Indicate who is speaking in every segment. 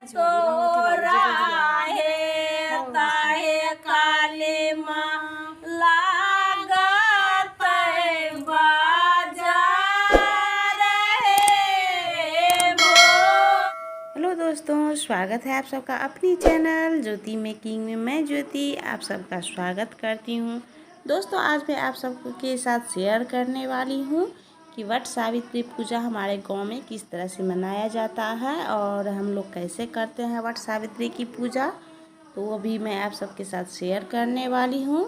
Speaker 1: तो राहे काहे काले माँ लागत बाजार है वो।
Speaker 2: हेलो दोस्तों, स्वागत है आप सबका अपनी चैनल ज्योति मेकिंग में। मैं ज्योति आप सबका स्वागत करती हूँ। दोस्तों, आज मैं आप सबके साथ शेयर करने वाली हूँ कि वट सावित्री पूजा हमारे गांव में किस तरह से मनाया जाता है और हम लोग कैसे करते हैं वट सावित्री की पूजा। तो वो भी मैं आप सबके साथ शेयर करने वाली हूँ।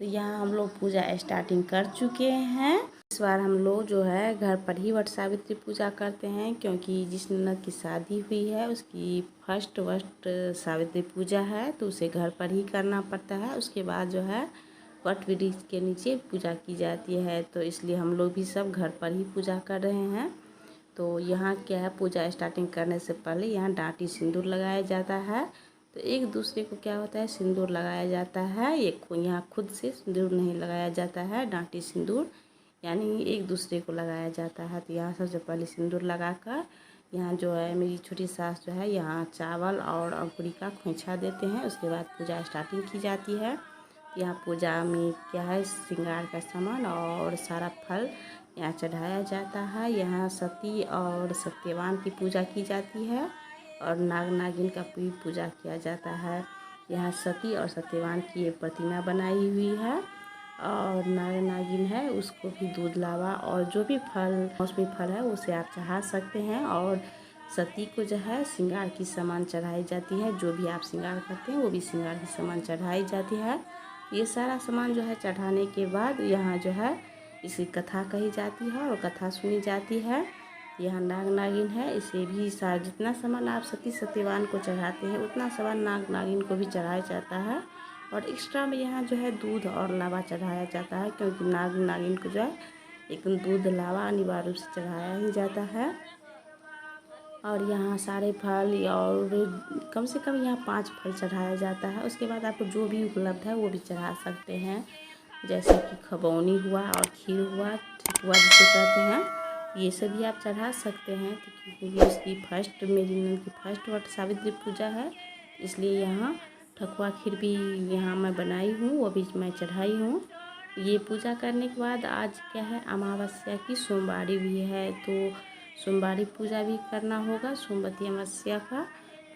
Speaker 2: तो यहाँ हम लोग पूजा स्टार्टिंग कर चुके हैं। इस बार हम लोग जो है घर पर ही वट सावित्री पूजा करते हैं, क्योंकि जिस ननद की शादी हुई है उसकी फर्स्ट वट सावित्री पूजा है, तो उसे घर पर ही करना पड़ता है। उसके बाद जो है वट वृक्ष के नीचे पूजा की जाती है, तो इसलिए हम लोग भी सब घर पर ही पूजा कर रहे हैं। तो यहाँ क्या है, पूजा स्टार्टिंग करने से पहले यहाँ डांटी सिंदूर लगाया जाता है। तो एक दूसरे को क्या होता है, सिंदूर लगाया जाता है। यहाँ खुद से सिंदूर नहीं लगाया जाता है, डांटी सिंदूर यानी एक दूसरे को लगाया जाता है। तो यहाँ सबसे पहले सिंदूर लगाकर यहाँ जो है मेरी छोटी सास जो है यहाँ चावल और अंकुरी का खोइछा देते हैं। उसके बाद पूजा स्टार्टिंग की जाती है। यहाँ पूजा में क्या है, श्रृंगार का सामान और सारा फल यहाँ चढ़ाया जाता है। यहाँ सती और सत्यवान की पूजा की जाती है और नाग नागिन का भी पूजा किया जाता है। यहाँ सती और सत्यवान की एक प्रतिमा बनाई हुई है और नाग नागिन है, उसको भी दूध लावा और जो भी फल मौसमी फल है उसे आप चढ़ा सकते हैं। और सती को जो है श्रृंगार की सामान चढ़ाई जाती है, जो भी आप श्रृंगार करते हैं वो भी श्रृंगार की सामान चढ़ाई जाती है। ये सारा सामान जो है चढ़ाने के बाद यहाँ जो है इसकी कथा कही जाती है और कथा सुनी जाती है। यहाँ नाग नागिन है, इसे भी जितना सामान आप सती सत्यवान को चढ़ाते हैं उतना सामान नाग नागिन को भी चढ़ाया जाता है। और एक्स्ट्रा में यहाँ जो है दूध और लावा चढ़ाया जाता है, क्योंकि नाग नागिन को जो है एकदम दूध लावा अनिवार्य रूप से चढ़ाया ही जाता है। और यहाँ सारे फल और कम से कम यहाँ 5 फल चढ़ाया जाता है। उसके बाद आपको जो भी उपलब्ध है वो भी चढ़ा सकते हैं, जैसे कि खबौनी हुआ और खीर हुआ, ठेकुआ जिसे कहते हैं, ये सभी आप चढ़ा सकते हैं। तो क्योंकि उसकी फर्स्ट मेरी नंद की फर्स्ट वट सावित्री पूजा है, इसलिए यहाँ ठकुआ खीर भी यहाँ मैं बनाई हूँ, वो भी मैं चढ़ाई हूँ। ये पूजा करने के बाद आज क्या है, अमावस्या की सोमवारी भी है, तो सोमवारी पूजा भी करना होगा। सोमवती अमावस्या का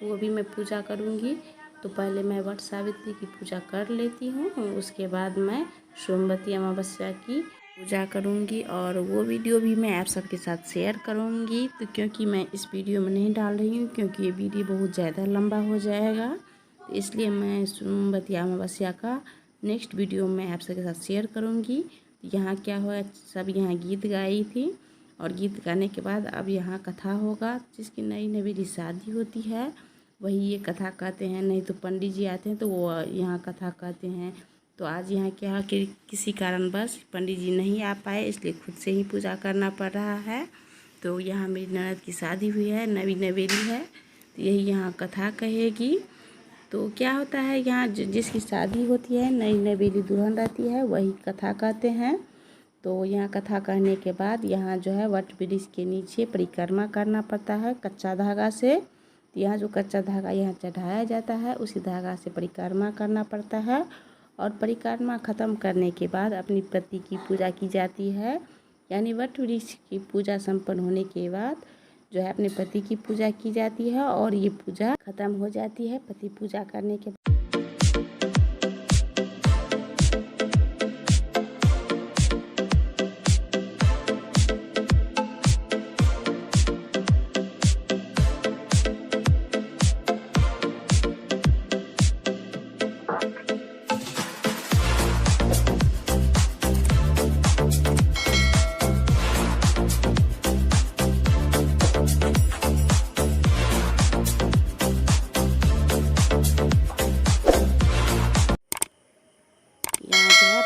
Speaker 2: वो भी मैं पूजा करूँगी। तो पहले मैं वट सावित्री की पूजा कर लेती हूँ, उसके बाद मैं सोमवती अमावस्या की पूजा करूँगी और वो वीडियो भी मैं आप सबके साथ शेयर करूँगी। तो क्योंकि मैं इस वीडियो में नहीं डाल रही हूँ, क्योंकि ये वीडियो बहुत ज़्यादा लंबा हो जाएगा, तो इसलिए मैं सोमवती अमावस्या का नेक्स्ट वीडियो में आप सबके साथ शेयर करूँगी। यहाँ क्या हुआ, सब यहाँ गीत गाई थी और गीत गाने के बाद अब यहाँ कथा होगा। जिसकी नई नवेली शादी होती है वही ये कथा कहते हैं, नहीं तो पंडित जी आते हैं तो वो यहाँ कथा कहते हैं। तो आज यहाँ क्या कि किसी कारणवश पंडित जी नहीं आ पाए, इसलिए खुद से ही पूजा करना पड़ रहा है। तो यहाँ मेरी ननद की शादी हुई है, नवी नवेली है, तो यही यहाँ कथा कहेगी। तो क्या होता है, यहाँ जिसकी शादी होती है, नई नवेली दुल्हन रहती है, वही कथा कहते हैं। तो यहाँ कथा कहने के बाद यहाँ जो है वट वृक्ष के नीचे परिक्रमा करना पड़ता है कच्चा धागा से। यहाँ जो कच्चा धागा यहाँ चढ़ाया जाता है उसी धागा से परिक्रमा करना पड़ता है। और परिक्रमा ख़त्म करने के बाद अपनी पति की पूजा की जाती है, यानी वट वृक्ष की पूजा संपन्न होने के बाद जो है अपने पति की पूजा की जाती है और ये पूजा ख़त्म हो जाती है पति पूजा करने के बाद।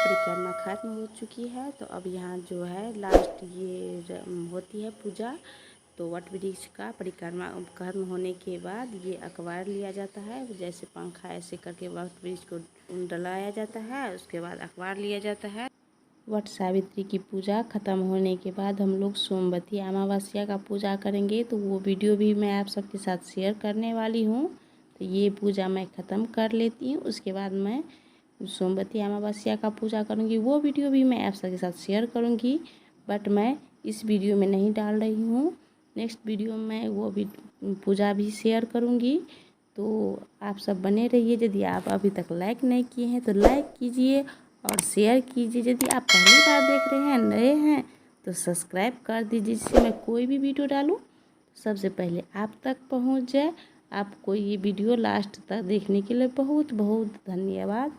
Speaker 2: परिक्रमा खत्म हो चुकी है, तो अब यहाँ जो है लास्ट ये होती है पूजा। तो वट वृक्ष का परिक्रमा खत्म होने के बाद ये अखबार लिया जाता है, जैसे पंखा ऐसे करके वट वृक्ष को डलाया जाता है, उसके बाद अखबार लिया जाता है। वट सावित्री की पूजा ख़त्म होने के बाद हम लोग सोमवती अमावस्या का पूजा करेंगे, तो वो वीडियो भी मैं आप सबके साथ शेयर करने वाली हूँ। तो ये पूजा मैं ख़त्म कर लेती हूँ, उसके बाद मैं सोमवती अमावस्या का पूजा करूँगी, वो वीडियो भी मैं आप सबके साथ शेयर करूँगी, बट मैं इस वीडियो में नहीं डाल रही हूँ। नेक्स्ट वीडियो में वो भी पूजा भी शेयर करूँगी। तो आप सब बने रहिए। यदि आप अभी तक लाइक नहीं किए हैं तो लाइक कीजिए और शेयर कीजिए। यदि आप पहली बार देख रहे हैं, नए हैं, तो सब्सक्राइब कर दीजिए, जिससे मैं कोई भी वीडियो डालूं सबसे पहले आप तक पहुंच जाए। आपको ये वीडियो लास्ट तक देखने के लिए बहुत बहुत धन्यवाद।